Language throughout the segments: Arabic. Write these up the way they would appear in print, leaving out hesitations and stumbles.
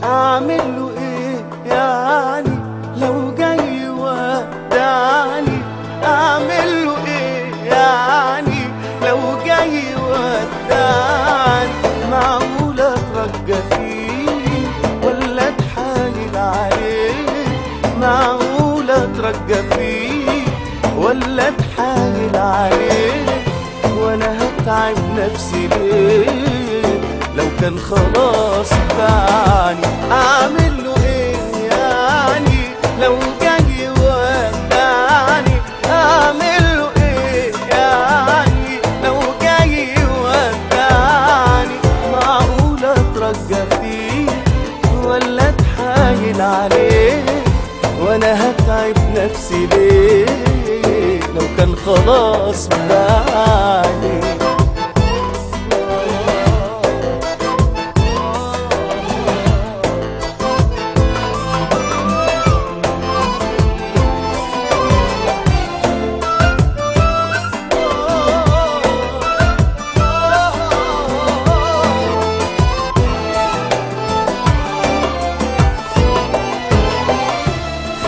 اعمل له ايه يعني لو جاي ودعني؟ اعمل له ايه يعني لو جاي ودعني؟ معقولة اترجى فيه ولا اتحايل عليه؟ معقولة اترجى فيه ولا اتحايل عليه؟ وانا هتعب نفسي ليه لو كان خلاص باعني؟ اعمل له ايه يعني لو جاي ودعني؟ اعمل له ايه يعني لو جاي ودعني؟ معقولة اترجى فيه ولا اتحايل عليه؟ وانا هتعب نفسي ليه لو كان خلاص باعني؟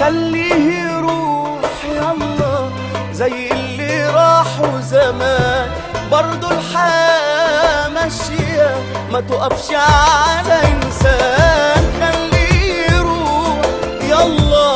خليه يروح يلا زي اللي راحوا زمان، برضو الحياة ماشية ما تقفش على إنسان. خليه يروح يلا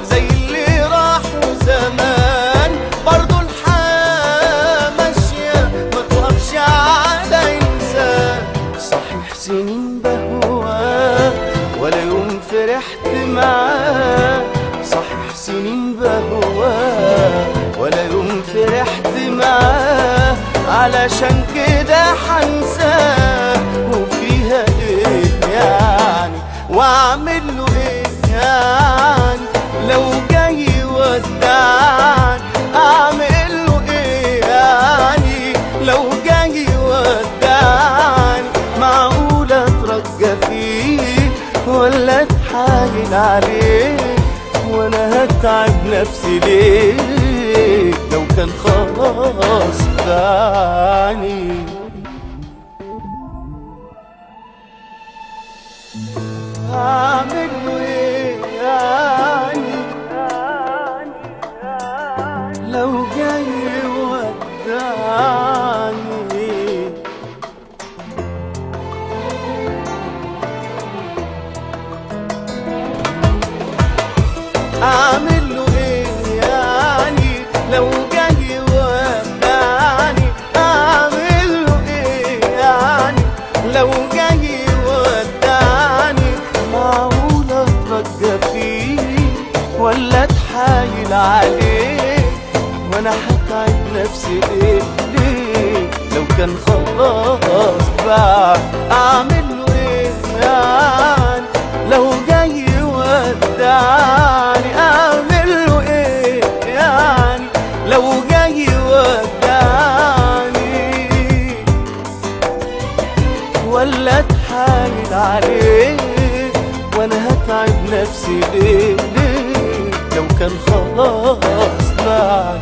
زي اللي راحوا زمان، برضو الحياة ماشية ما تقفش على إنسان. صحيح سنين بهواه ولا يوم فرحت معاه، صحيح سنين بهواه ولا يوم فرحت معاه، علشان كده حنساه وفيها ايه يعني؟ واعمل له ايه يعني لو جاي ودعني؟ اعمل له ايه يعني لو جاي ودعني؟ معقولة اترجى فيه ولا اتحايل عليه؟ وانا هتعب نفسي ليه لو كان خلاص باعني؟ اعمل له ايه يعني لو جاي ودعني؟ اعمل له ايه يعني لو جاي ودعني؟ اعمل له ايه يعني لو جاي ودعني؟ معقولة اترجى فيه ولا اتحايل عليه؟ وانا هتعب نفسي ليه لو كان خلاص باع؟ اعمل له ايه يعني لو جاي ودعني؟ اعمل له ايه يعني لو جاي ودعني؟ ولا اتحايل عليه؟ وانا هتعب نفسي ليه لو كان خلاص باعني؟